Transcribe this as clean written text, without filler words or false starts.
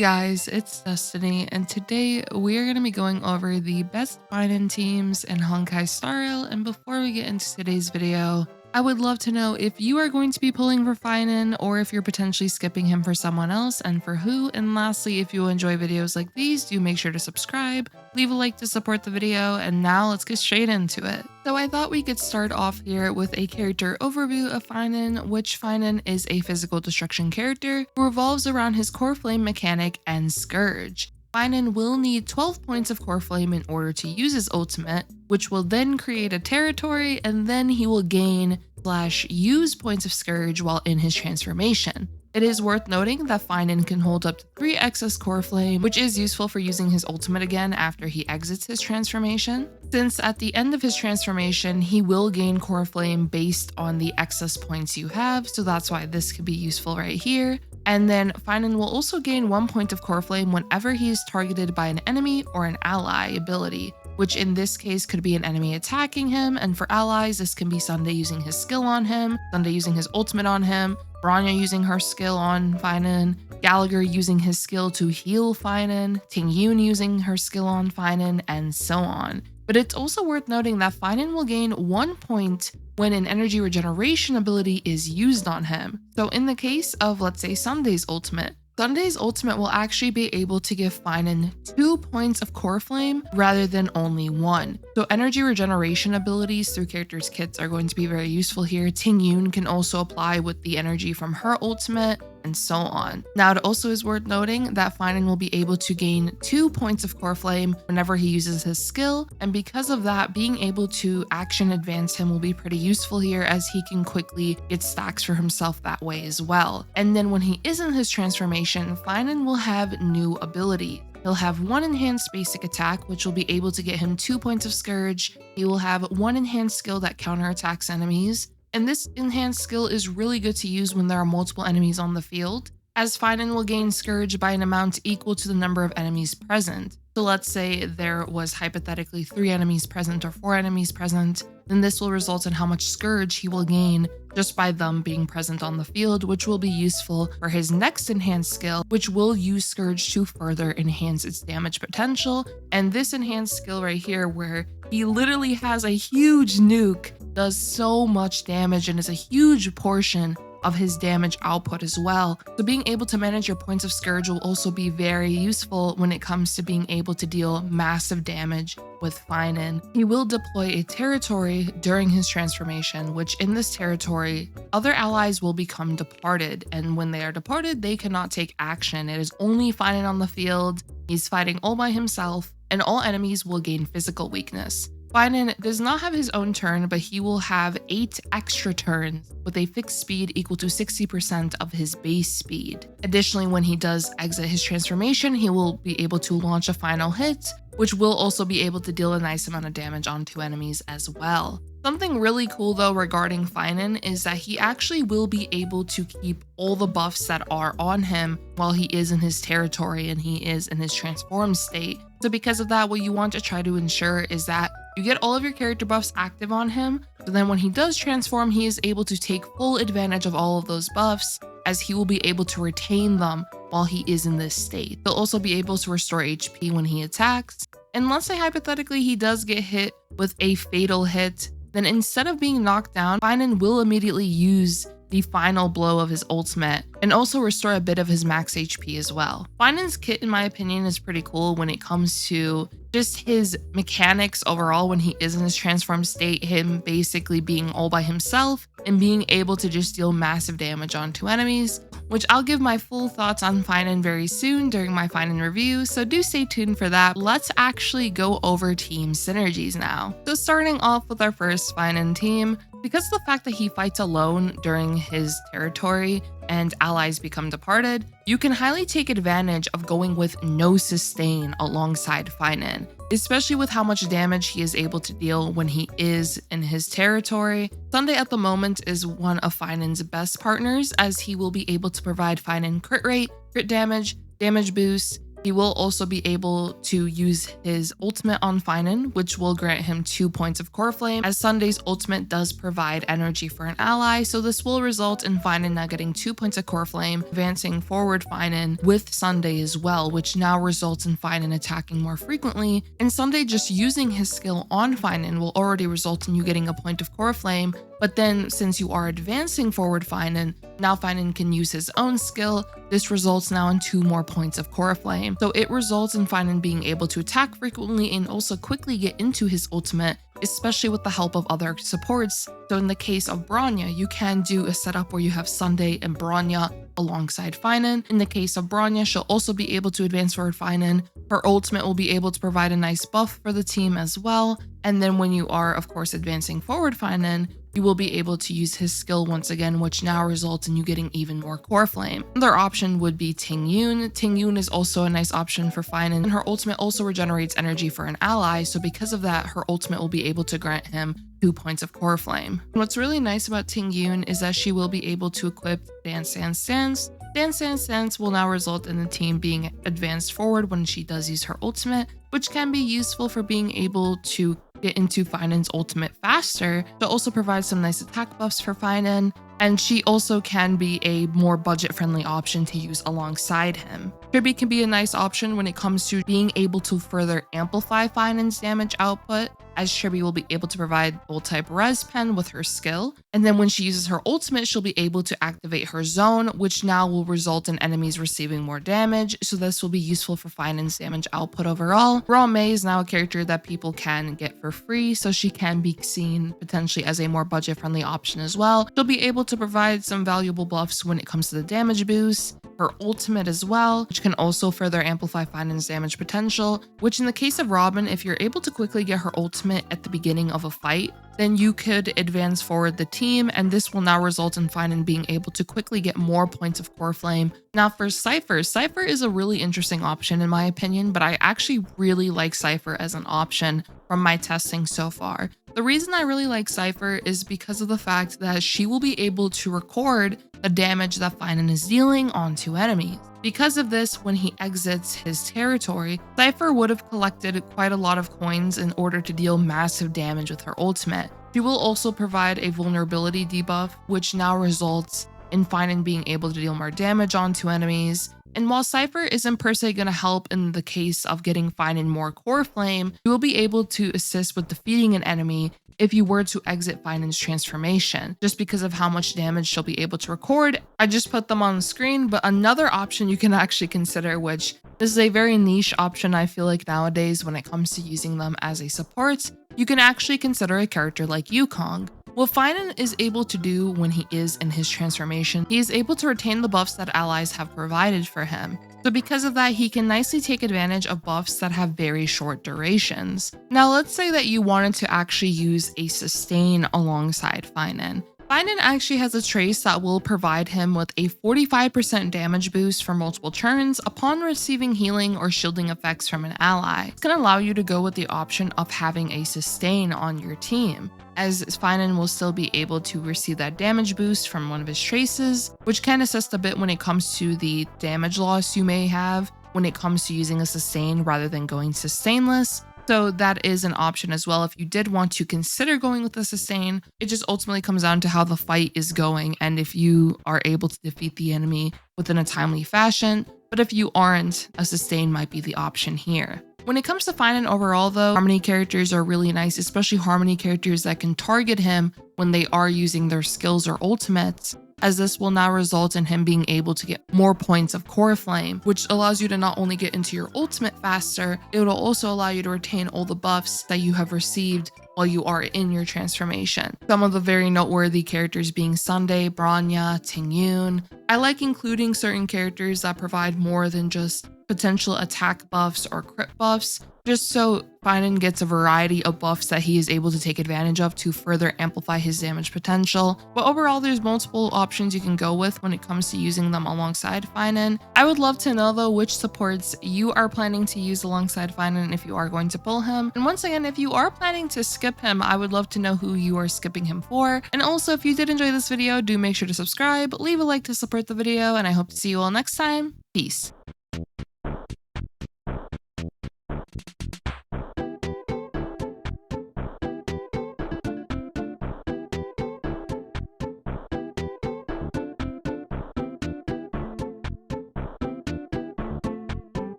Hey guys, it's Destiny, and today we are going to be going over the best Phainon teams in Honkai Star Rail. And before we get into today's video, I would love to know if you are going to be pulling for Phainon or if you're potentially skipping him for someone else and for who. And lastly, if you enjoy videos like these, do make sure to subscribe, leave a like to support the video, and now let's get straight into it. So I thought we could start off here with a character overview of Phainon, which Phainon is a physical destruction character who revolves around his Coreflame mechanic and Scourge. Phainon will need 12 points of Coreflame in order to use his ultimate, which will then create a territory, and then he will gain / use points of Scourge while in his transformation. It is worth noting that Phainon can hold up to 3 excess Coreflame, which is useful for using his ultimate again after he exits his transformation, since at the end of his transformation, he will gain Coreflame based on the excess points you have, so that's why this could be useful right here. And then Phainon will also gain 1 point of Coreflame whenever he is targeted by an enemy or an ally ability, which in this case could be an enemy attacking him, and for allies, this can be Sunday using his skill on him, Sunday using his ultimate on him, Bronya using her skill on Phainon, Gallagher using his skill to heal Phainon, Tingyun using her skill on Phainon, and so on. But it's also worth noting that Phainon will gain 1 point when an energy regeneration ability is used on him. So in the case of, let's say, Sunday's ultimate will actually be able to give Phainon 2 points of Coreflame rather than only 1. So energy regeneration abilities through characters' kits are going to be very useful here. Tingyun can also apply with the energy from her ultimate, and so on. Now, it also is worth noting that Phainon will be able to gain 2 points of Coreflame whenever he uses his skill, and because of that, being able to action advance him will be pretty useful here, as he can quickly get stacks for himself that way as well. And then when he is in his transformation, Phainon will have new abilities. He'll have 1 enhanced basic attack, which will be able to get him 2 points of Scourge. He will have 1 enhanced skill that counterattacks enemies. And this enhanced skill is really good to use when there are multiple enemies on the field, as Phainon will gain Scourge by an amount equal to the number of enemies present. So let's say there was hypothetically 3 enemies present or 4 enemies present, then this will result in how much Scourge he will gain just by them being present on the field, which will be useful for his next enhanced skill, which will use Scourge to further enhance its damage potential. And this enhanced skill right here, where he literally has a huge nuke, does so much damage and is a huge portion of his damage output as well. So being able to manage your points of Scourge will also be very useful when it comes to being able to deal massive damage with Phainon. He will deploy a territory during his transformation, which in this territory, other allies will become departed, and when they are departed, they cannot take action. It is only Phainon on the field. He's fighting all by himself, and all enemies will gain physical weakness. Phainon does not have his own turn, but he will have 8 extra turns with a fixed speed equal to 60% of his base speed. Additionally, when he does exit his transformation, he will be able to launch a final hit, which will also be able to deal a nice amount of damage onto enemies as well. Something really cool though regarding Phainon is that he actually will be able to keep all the buffs that are on him while he is in his territory and he is in his transformed state. So because of that, what you want to try to ensure is that you get all of your character buffs active on him, so then when he does transform, he is able to take full advantage of all of those buffs, as he will be able to retain them while he is in this state. He'll also be able to restore HP when he attacks. And let's say hypothetically he does get hit with a fatal hit, then instead of being knocked down, Phainon will immediately use the final blow of his ultimate and also restore a bit of his max HP as well. Phainon's kit, in my opinion, is pretty cool when it comes to just his mechanics overall when he is in his transformed state, him basically being all by himself and being able to just deal massive damage onto enemies, which I'll give my full thoughts on Phainon very soon during my Phainon review, so do stay tuned for that. Let's actually go over team synergies now. So starting off with our first Phainon team, because of the fact that he fights alone during his territory and allies become departed, you can highly take advantage of going with no sustain alongside Phainon, especially with how much damage he is able to deal when he is in his territory. Sunday at the moment is one of Phainon's best partners, as he will be able to provide Phainon crit rate, crit damage, damage boost, He will also be able to use his ultimate on Phainon, which will grant him 2 points of Coreflame, as Sunday's ultimate does provide energy for an ally, so this will result in Phainon now getting 2 points of Coreflame, advancing forward Phainon with Sunday as well, which now results in Phainon attacking more frequently, and Sunday just using his skill on Phainon will already result in you getting a point of Coreflame, but then since you are advancing forward Phainon, now Phainon can use his own skill. This results now in 2 more points of Coreflame. So it results in Phainon being able to attack frequently and also quickly get into his ultimate, especially with the help of other supports. So in the case of Bronya, you can do a setup where you have Sunday and Bronya alongside Phainon. In the case of Bronya, she'll also be able to advance forward Phainon. Her ultimate will be able to provide a nice buff for the team as well. And then when you are, of course, advancing forward Phainon, you will be able to use his skill once again, which now results in you getting even more Coreflame. Another option would be Tingyun. Tingyun is also a nice option for Phainon, and her ultimate also regenerates energy for an ally, so because of that, her ultimate will be able to grant him 2 points of Coreflame. What's really nice about Tingyun is that she will be able to equip Dance Dance Dance. Dance Dance Dance will now result in the team being advanced forward when she does use her ultimate, which can be useful for being able to get into Phainon's ultimate faster, to also provide some nice attack buffs for Phainon, and she also can be a more budget-friendly option to use alongside him. Kirby can be a nice option when it comes to being able to further amplify Phainon's damage output, as Kirby will be able to provide Bolt-type Res Pen with her skill, and then when she uses her ultimate, she'll be able to activate her zone, which now will result in enemies receiving more damage, so this will be useful for Phainon's damage output overall. Raw Mei is now a character that people can get for free, so she can be seen potentially as a more budget-friendly option as well. She'll be able to provide some valuable buffs when it comes to the damage boost, her ultimate as well, which can also further amplify Phainon's damage potential, which in the case of Robin, if you're able to quickly get her ultimate at the beginning of a fight, then you could advance forward the team, and this will now result in Phainon being able to quickly get more points of Coreflame. Now for Cypher, Cypher is a really interesting option in my opinion, but I actually really like Cypher as an option from my testing so far. The reason I really like Cypher is because of the fact that she will be able to record the damage that Phainon is dealing onto enemies. Because of this, when he exits his territory, Cypher would have collected quite a lot of coins in order to deal massive damage with her ultimate. She will also provide a vulnerability debuff, which now results in Phainon being able to deal more damage onto enemies. And while Cypher isn't per se going to help in the case of getting Phainon more Coreflame, you will be able to assist with defeating an enemy if you were to exit Phainon's transformation, just because of how much damage she'll be able to record. I just put them on the screen, but another option you can actually consider, which this is a very niche option I feel like nowadays when it comes to using them as a support, you can actually consider a character like Yukong. What Phainon is able to do when he is in his transformation, he is able to retain the buffs that allies have provided for him. So because of that, he can nicely take advantage of buffs that have very short durations. Now let's say that you wanted to actually use a sustain alongside Phainon. Phainon actually has a trace that will provide him with a 45% damage boost for multiple turns upon receiving healing or shielding effects from an ally. It's going to allow you to go with the option of having a sustain on your team, as Phainon will still be able to receive that damage boost from one of his traces, which can assist a bit when it comes to the damage loss you may have when it comes to using a sustain rather than going sustainless. So that is an option as well if you did want to consider going with a sustain. It just ultimately comes down to how the fight is going and if you are able to defeat the enemy within a timely fashion. But if you aren't, a sustain might be the option here. When it comes to Phainon overall though, Harmony characters are really nice, especially Harmony characters that can target him when they are using their skills or ultimates, as this will now result in him being able to get more points of Coreflame, which allows you to not only get into your ultimate faster, it will also allow you to retain all the buffs that you have received while you are in your transformation. Some of the very noteworthy characters being Sunday, Bronya, Tingyun. I like including certain characters that provide more than just potential attack buffs or crit buffs, just so Phainon gets a variety of buffs that he is able to take advantage of to further amplify his damage potential. But overall, there's multiple options you can go with when it comes to using them alongside Phainon. I would love to know though which supports you are planning to use alongside Phainon if you are going to pull him. And once again, if you are planning to skip him, I would love to know who you are skipping him for. And also, if you did enjoy this video, do make sure to subscribe, leave a like to support the video, and I hope to see you all next time. Peace.